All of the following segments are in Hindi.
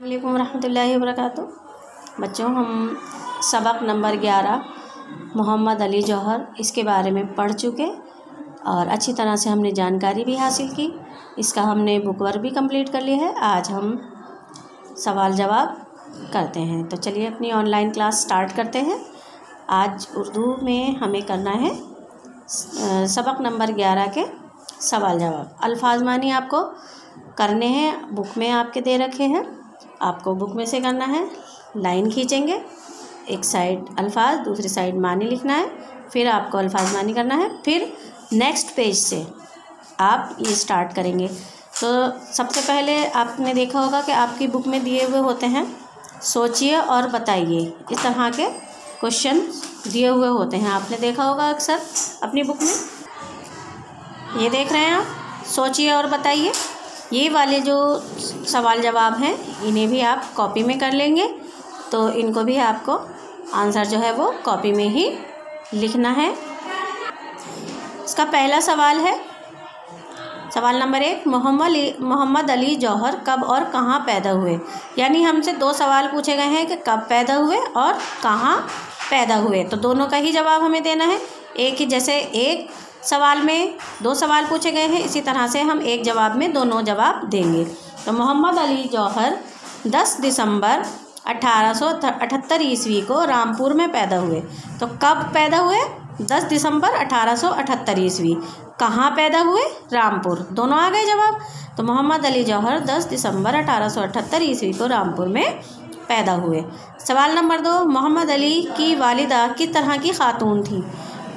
अस्सलामुअलैकुम रहमतुल्लाहि वबरकातुहू। बच्चों, हम सबक नंबर 11 मोहम्मद अली जौहर इसके बारे में पढ़ चुके और अच्छी तरह से हमने जानकारी भी हासिल की। इसका हमने बुक वर्क भी कंप्लीट कर लिया है। आज हम सवाल जवाब करते हैं। तो चलिए अपनी ऑनलाइन क्लास स्टार्ट करते हैं। आज उर्दू में हमें करना है सबक नंबर 11 के सवाल जवाब। अल्फाज मानी आपको करने हैं, बुक में आपके दे रखे हैं। आपको बुक में से करना है, लाइन खींचेंगे, एक साइड अल्फाज दूसरी साइड मानी लिखना है, फिर आपको अल्फाज मानी करना है, फिर नेक्स्ट पेज से आप ये स्टार्ट करेंगे। तो सबसे पहले आपने देखा होगा कि आपकी बुक में दिए हुए होते हैं सोचिए और बताइए, इस तरह के क्वेश्चन दिए हुए होते हैं। आपने देखा होगा अक्सर अपनी बुक में। ये देख रहे हैं आप, सोचिए और बताइए। ये वाले जो सवाल जवाब हैं इन्हें भी आप कॉपी में कर लेंगे, तो इनको भी आपको आंसर जो है वो कॉपी में ही लिखना है। इसका पहला सवाल है, सवाल नंबर 1, मोहम्मद अली जौहर कब और कहाँ पैदा हुए। यानी हमसे दो सवाल पूछे गए हैं कि कब पैदा हुए और कहाँ पैदा हुए, तो दोनों का ही जवाब हमें देना है। एक ही, जैसे एक सवाल में दो सवाल पूछे गए हैं, इसी तरह से हम एक जवाब में दोनों जवाब देंगे। तो मोहम्मद अली जौहर 10 दिसंबर 1878 ईस्वी को रामपुर में पैदा हुए। तो कब पैदा हुए? 10 दिसंबर 1878 ईस्वी। कहाँ पैदा हुए? रामपुर। दोनों आ गए जवाब। तो मोहम्मद अली जौहर 10 दिसंबर 1878 ईस्वी को रामपुर में पैदा हुए। सवाल नंबर 2, मोहम्मद अली की वालिदा किस तरह की खातून थी।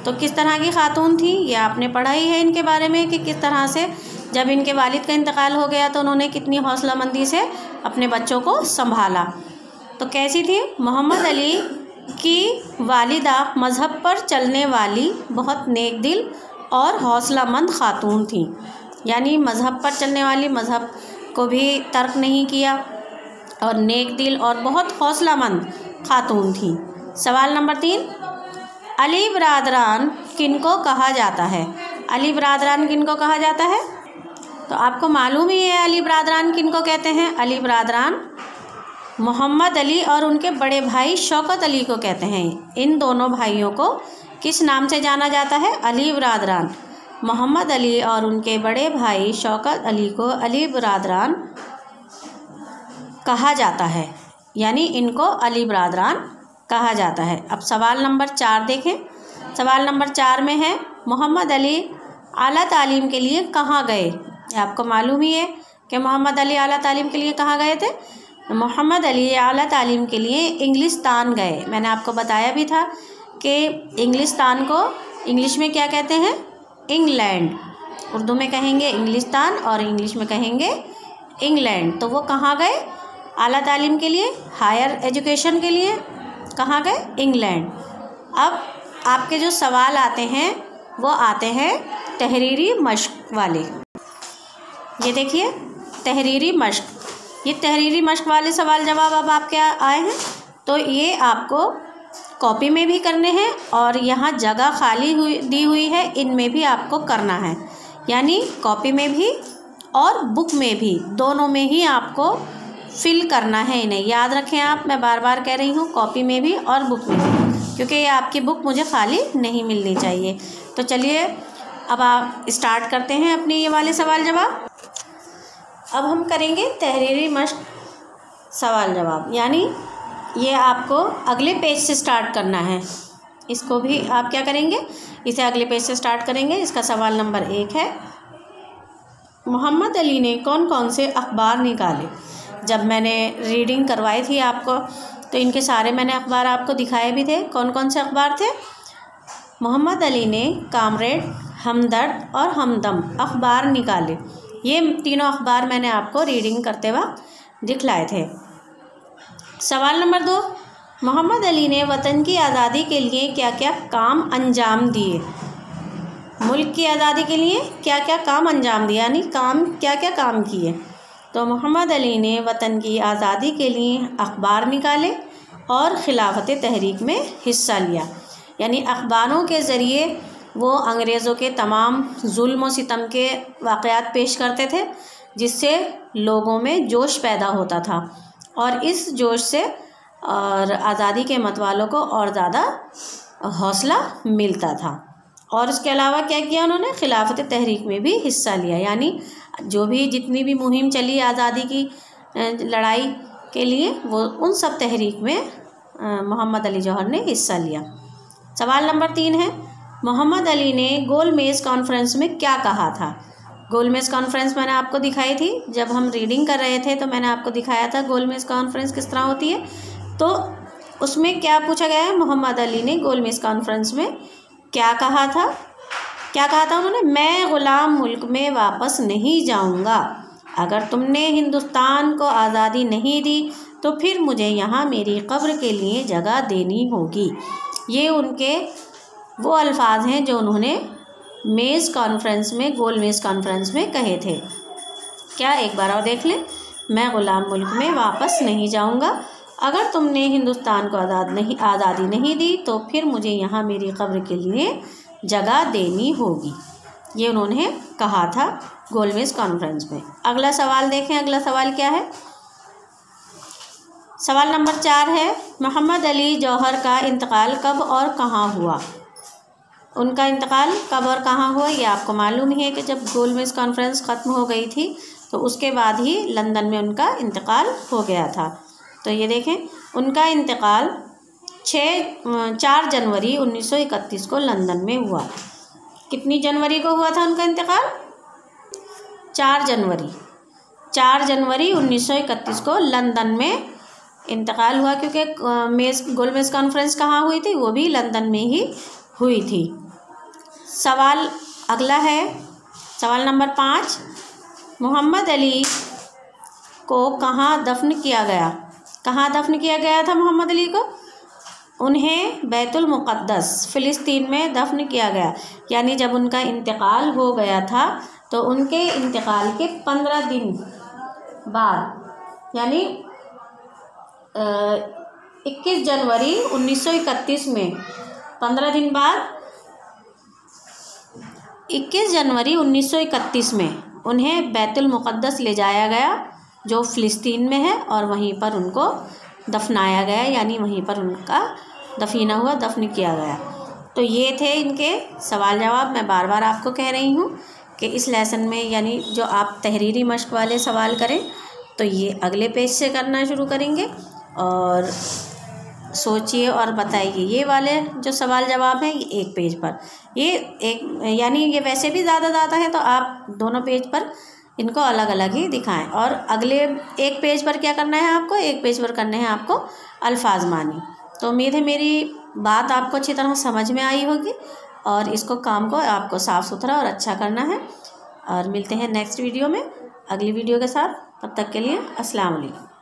तो किस तरह की खातून थी ये आपने पढ़ा ही है इनके बारे में कि किस तरह से जब इनके वालिद का इंतकाल हो गया तो उन्होंने कितनी हौसलामंदी से अपने बच्चों को संभाला। तो कैसी थी? मोहम्मद अली की वालिदा मज़हब पर चलने वाली बहुत नेक दिल और हौसलामंद खातून थी। यानी मज़हब पर चलने वाली, मज़हब को भी तर्क नहीं किया और नेक दिल और बहुत हौसलामंद खातून थी। सवाल नंबर 3, अली बरादरान किनको कहा जाता है। अली बरादरान किनको कहा जाता है? तो आपको मालूम ही है अली बरादरान किनको कहते हैं। अली बरादरान मोहम्मद अली और उनके बड़े भाई शौकत अली को कहते हैं। इन दोनों भाइयों को किस नाम से जाना जाता है? अली बरादरान। मोहम्मद अली और उनके बड़े भाई शौकत अली को अली बरादरान कहा जाता है, यानी इनको अली बरादरान कहा जाता है। अब सवाल नंबर 4 देखें। सवाल नंबर 4 में है, मोहम्मद अली आला तालीम के लिए कहाँ गए। आपको मालूम ही है कि मोहम्मद अली आला तालीम के लिए कहाँ गए थे। मोहम्मद अली आला तालीम के लिए इंग्लिस्तान गए। मैंने आपको बताया भी था कि इंग्लिस्तान को इंग्लिश में क्या कहते हैं? इंग्लैंड। उर्दू में कहेंगे इंग्लिस्तान और इंग्लिश में कहेंगे इंग्लैंड। तो वो कहाँ गए आला तालीम के लिए, हायर एजुकेशन के लिए? कहाँ गए? इंग्लैंड। अब आपके जो सवाल आते हैं वो आते हैं तहरीरी मश्क वाले। ये देखिए तहरीरी मश्क, ये तहरीरी मश्क वाले सवाल जवाब अब आपके आए हैं। तो ये आपको कॉपी में भी करने हैं और यहाँ जगह खाली दी हुई है, इनमें भी आपको करना है। यानी कॉपी में भी और बुक में भी, दोनों में ही आपको फिल करना है इन्हें। याद रखें आप, मैं बार बार कह रही हूँ, कॉपी में भी और बुक में भी, क्योंकि ये आपकी बुक मुझे खाली नहीं मिलनी चाहिए। तो चलिए अब आप स्टार्ट करते हैं अपने ये वाले सवाल जवाब। अब हम करेंगे तहरीरी मश्क सवाल जवाब, यानी ये आपको अगले पेज से स्टार्ट करना है। इसको भी आप क्या करेंगे, इसे अगले पेज से स्टार्ट करेंगे। इसका सवाल नंबर 1 है, मोहम्मद अली ने कौन कौन से अखबार निकाले। जब मैंने रीडिंग करवाई थी आपको तो इनके सारे मैंने अखबार आपको दिखाए भी थे। कौन कौन से अखबार थे? मोहम्मद अली ने कामरेड, हमदर्द और हमदम अखबार निकाले। ये तीनों अखबार मैंने आपको रीडिंग करते वक्त दिखलाए थे। सवाल नंबर 2, मोहम्मद अली ने वतन की आज़ादी के लिए क्या क्या काम अंजाम दिए। मुल्क की आज़ादी के लिए क्या क्या काम अंजाम दिए, यानी काम क्या क्या काम किए। तो मोहम्मद अली ने वतन की आज़ादी के लिए अखबार निकाले और खिलाफत तहरीक में हिस्सा लिया। यानी अखबारों के ज़रिए वो अंग्रेज़ों के तमाम जुल्म और सितम के वाक़यात पेश करते थे, जिससे लोगों में जोश पैदा होता था। और इस जोश से और आज़ादी के मतवालों को और ज़्यादा हौसला मिलता था। और उसके अलावा क्या किया उन्होंने, खिलाफत तहरीक में भी हिस्सा लिया, यानी जो भी जितनी भी मुहिम चली आज़ादी की लड़ाई के लिए, वो उन सब तहरीक में मोहम्मद अली जौहर ने हिस्सा लिया। सवाल नंबर 3 है, मोहम्मद अली ने गोलमेज कॉन्फ्रेंस में क्या कहा था। गोलमेज कॉन्फ्रेंस मैंने आपको दिखाई थी, जब हम रीडिंग कर रहे थे तो मैंने आपको दिखाया था गोलमेज कॉन्फ्रेंस किस तरह होती है। तो उसमें क्या पूछा गया है, मोहम्मद अली ने गोलमेज कॉन्फ्रेंस में क्या कहा था। क्या कहा था उन्होंने, मैं ग़ुलाम मुल्क में वापस नहीं जाऊंगा। अगर तुमने हिंदुस्तान को आज़ादी नहीं दी तो फिर मुझे यहाँ मेरी कब्र के लिए जगह देनी होगी। ये उनके वो अल्फाज हैं जो उन्होंने मेज़ कॉन्फ्रेंस में, गोल मेज़ कॉन्फ्रेंस में कहे थे। क्या, एक बार और देख लें, मैं ग़ुलाम मुल्क में वापस नहीं जाऊंगा। अगर तुमने हिंदुस्तान को आज़ादी नहीं दी तो फिर मुझे यहाँ मेरी कब्र के लिए जगह देनी होगी। ये उन्होंने कहा था गोलमेज कॉन्फ्रेंस में। अगला सवाल देखें, अगला सवाल क्या है। सवाल नंबर 4 है, मोहम्मद अली जौहर का इंतकाल कब और कहाँ हुआ। उनका इंतकाल कब और कहाँ हुआ, ये आपको मालूम ही है कि जब गोलमेज कॉन्फ्रेंस ख़त्म हो गई थी तो उसके बाद ही लंदन में उनका इंतकाल हो गया था। तो ये देखें, उनका इंतकाल 4 जनवरी 1931 को लंदन में हुआ। कितनी जनवरी को हुआ था उनका इंतकाल? 4 जनवरी 1931 को लंदन में इंतकाल हुआ, क्योंकि गोलमेज कॉन्फ्रेंस कहाँ हुई थी, वो भी लंदन में ही हुई थी। सवाल अगला है, सवाल नंबर 5, मोहम्मद अली को कहाँ दफन किया गया। कहाँ दफन किया गया था मोहम्मद अली को? उन्हें बैतुल मुक़द्दस फ़िलिस्तीन में दफन किया गया। यानी जब उनका इंतकाल हो गया था तो उनके इंतकाल के 15 दिन बाद, यानी 21 जनवरी 1931 में, 15 दिन बाद 21 जनवरी 1931 में उन्हें बैतुल मुक़द्दस ले जाया गया जो फ़िलिस्तीन में है, और वहीं पर उनको दफनाया गया, यानी वहीं पर उनका दफीना हुआ, दफन किया गया। तो ये थे इनके सवाल जवाब। मैं बार बार आपको कह रही हूँ कि इस लेसन में, यानी जो आप तहरीरी मश्क वाले सवाल करें तो ये अगले पेज से करना शुरू करेंगे, और सोचिए और बताइए। ये वाले जो सवाल जवाब हैं ये एक पेज पर, ये एक, यानी ये वैसे भी ज़्यादा है तो आप दोनों पेज पर इनको अलग अलग ही दिखाएं। और अगले एक पेज पर क्या करना है आपको, एक पेज पर करने हैं आपको अल्फाज मानी। तो उम्मीद है मेरी बात आपको अच्छी तरह समझ में आई होगी, और इसको काम को आपको साफ़ सुथरा और अच्छा करना है। और मिलते हैं नेक्स्ट वीडियो में अगली वीडियो के साथ। तब तक के लिए अस्सलाम वालेकुम।